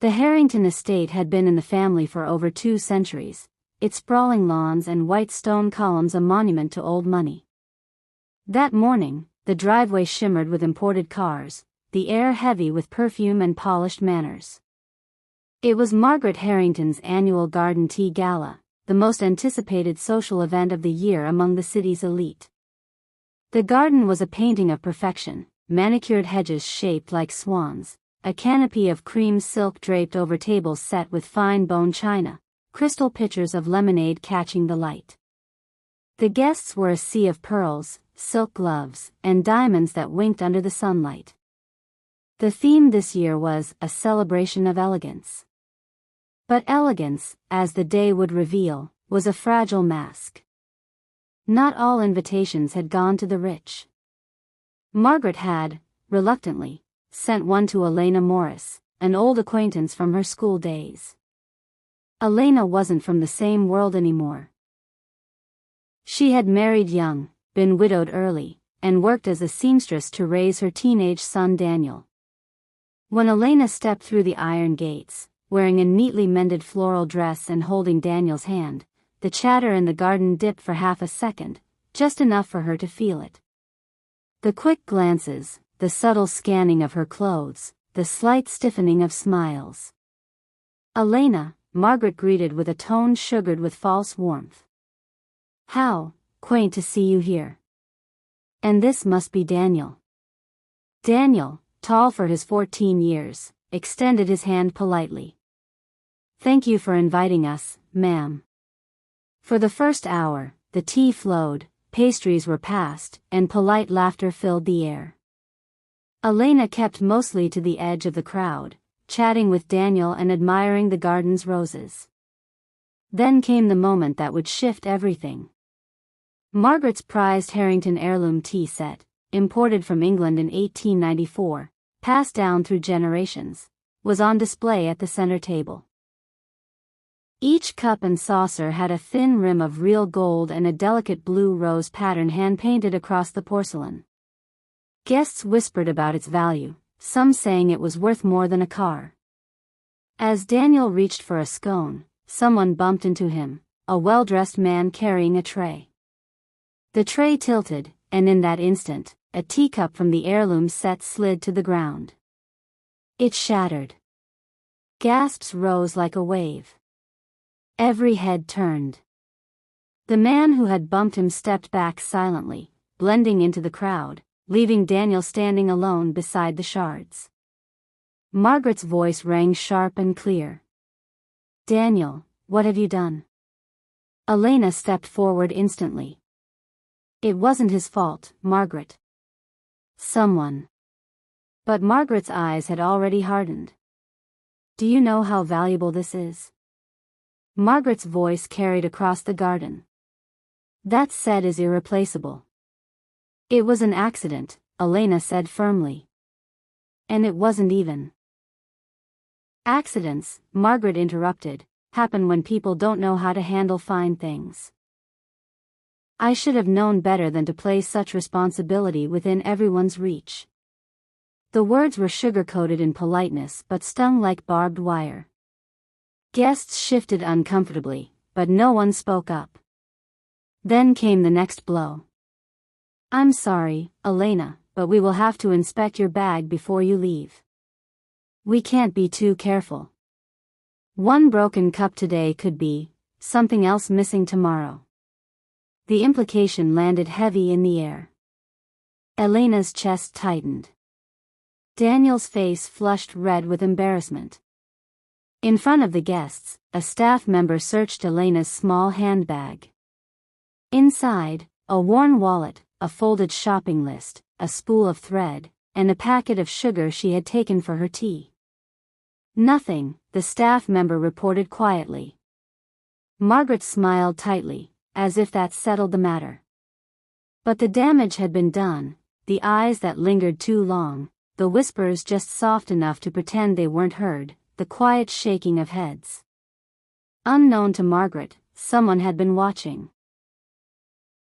The Harrington estate had been in the family for over 2 centuries, its sprawling lawns and white stone columns a monument to old money. That morning, the driveway shimmered with imported cars, the air heavy with perfume and polished manners. It was Margaret Harrington's annual garden tea gala, the most anticipated social event of the year among the city's elite. The garden was a painting of perfection, manicured hedges shaped like swans, a canopy of cream silk draped over tables set with fine bone china, crystal pitchers of lemonade catching the light. The guests were a sea of pearls, silk gloves, and diamonds that winked under the sunlight. The theme this year was a celebration of elegance. But elegance, as the day would reveal, was a fragile mask. Not all invitations had gone to the rich. Margaret had, reluctantly, sent one to Elena Morris, an old acquaintance from her school days. Elena wasn't from the same world anymore. She had married young, been widowed early, and worked as a seamstress to raise her teenage son Daniel. When Elena stepped through the iron gates, wearing a neatly mended floral dress and holding Daniel's hand, the chatter in the garden dipped for half a second, just enough for her to feel it. The quick glances, the subtle scanning of her clothes, the slight stiffening of smiles. Elena, Margaret greeted with a tone sugared with false warmth. How quaint to see you here. And this must be Daniel. Daniel, tall for his 14 years, extended his hand politely. Thank you for inviting us, ma'am. For the first hour, the tea flowed, pastries were passed, and polite laughter filled the air. Elena kept mostly to the edge of the crowd, chatting with Daniel and admiring the garden's roses. Then came the moment that would shift everything. Margaret's prized Harrington heirloom tea set, imported from England in 1894, passed down through generations, was on display at the center table. Each cup and saucer had a thin rim of real gold and a delicate blue rose pattern hand-painted across the porcelain. Guests whispered about its value, some saying it was worth more than a car. As Daniel reached for a scone, someone bumped into him, a well-dressed man carrying a tray. The tray tilted, and in that instant, a teacup from the heirloom set slid to the ground. It shattered. Gasps rose like a wave. Every head turned. The man who had bumped him stepped back silently, blending into the crowd, leaving Daniel standing alone beside the shards. Margaret's voice rang sharp and clear. Daniel, what have you done? Elena stepped forward instantly. It wasn't his fault, Margaret. Someone. But Margaret's eyes had already hardened. Do you know how valuable this is? Margaret's voice carried across the garden. That set is irreplaceable. It was an accident, Elena said firmly. And it wasn't even. Accidents, Margaret interrupted, happen when people don't know how to handle fine things. I should have known better than to place such responsibility within everyone's reach. The words were sugar-coated in politeness but stung like barbed wire. Guests shifted uncomfortably, but no one spoke up. Then came the next blow. I'm sorry, Elena, but we will have to inspect your bag before you leave. We can't be too careful. One broken cup today could be something else missing tomorrow. The implication landed heavy in the air. Elena's chest tightened. Daniel's face flushed red with embarrassment. In front of the guests, a staff member searched Elena's small handbag. Inside, a worn wallet, a folded shopping list, a spool of thread, and a packet of sugar she had taken for her tea. Nothing, the staff member reported quietly. Margaret smiled tightly, as if that settled the matter. But the damage had been done, the eyes that lingered too long, the whispers just soft enough to pretend they weren't heard, the quiet shaking of heads. Unknown to Margaret, someone had been watching.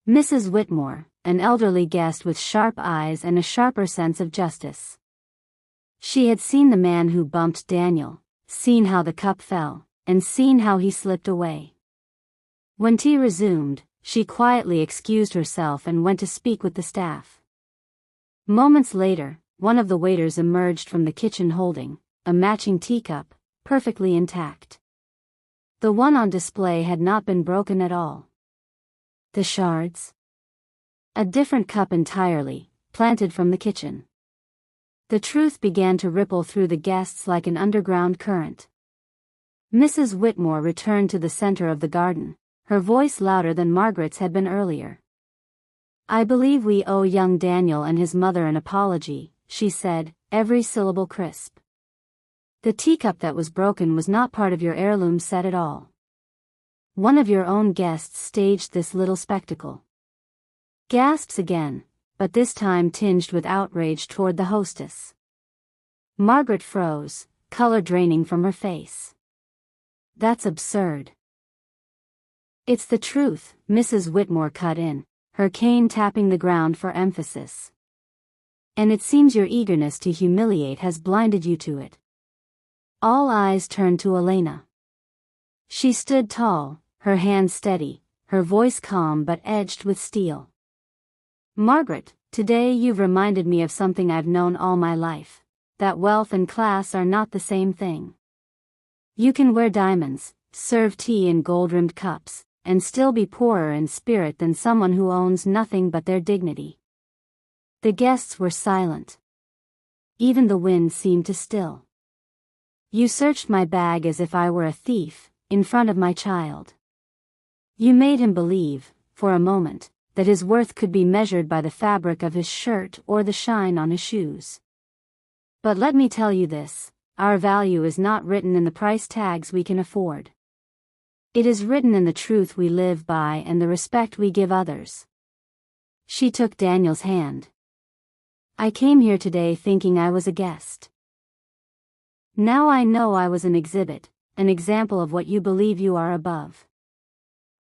Mrs. Whitmore, an elderly guest with sharp eyes and a sharper sense of justice. She had seen the man who bumped Daniel, seen how the cup fell, and seen how he slipped away. When tea resumed, she quietly excused herself and went to speak with the staff. Moments later, one of the waiters emerged from the kitchen holding a matching teacup, perfectly intact. The one on display had not been broken at all. The shards? A different cup entirely, planted from the kitchen. The truth began to ripple through the guests like an underground current. Mrs. Whitmore returned to the center of the garden, her voice louder than Margaret's had been earlier. "I believe we owe young Daniel and his mother an apology," she said, every syllable crisp. "The teacup that was broken was not part of your heirloom set at all. One of your own guests staged this little spectacle." Gasps again, but this time tinged with outrage toward the hostess. Margaret froze, color draining from her face. "That's absurd." "It's the truth," Mrs. Whitmore cut in, her cane tapping the ground for emphasis. "And it seems your eagerness to humiliate has blinded you to it." All eyes turned to Elena. She stood tall, her hands steady, her voice calm but edged with steel. "Margaret, today you've reminded me of something I've known all my life, that wealth and class are not the same thing. You can wear diamonds, serve tea in gold-rimmed cups, and still be poorer in spirit than someone who owns nothing but their dignity." The guests were silent. Even the wind seemed to still. "You searched my bag as if I were a thief, in front of my child. You made him believe, for a moment, that his worth could be measured by the fabric of his shirt or the shine on his shoes. But let me tell you this, our value is not written in the price tags we can afford. It is written in the truth we live by and the respect we give others." She took Daniel's hand. "I came here today thinking I was a guest. Now I know I was an exhibit, an example of what you believe you are above.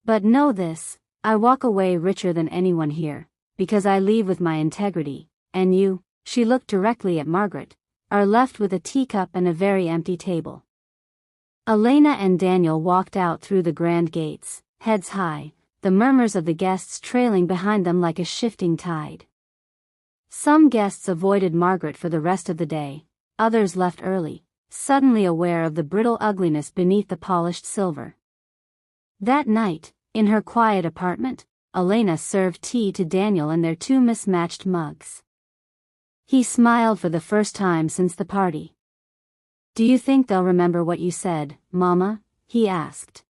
But know this, I walk away richer than anyone here, because I leave with my integrity, and you," she looked directly at Margaret, "are left with a teacup and a very empty table." Elena and Daniel walked out through the grand gates, heads high, the murmurs of the guests trailing behind them like a shifting tide. Some guests avoided Margaret for the rest of the day, others left early, suddenly aware of the brittle ugliness beneath the polished silver. That night, in her quiet apartment, Elena served tea to Daniel in their two mismatched mugs. He smiled for the first time since the party. "Do you think they'll remember what you said, Mama?" he asked.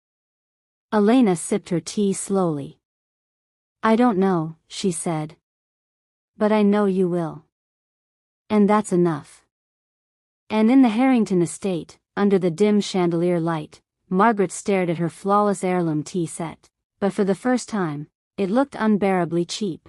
Elena sipped her tea slowly. "I don't know," she said. "But I know you will. And that's enough." And in the Harrington estate, under the dim chandelier light, Margaret stared at her flawless heirloom tea set, but for the first time, it looked unbearably cheap.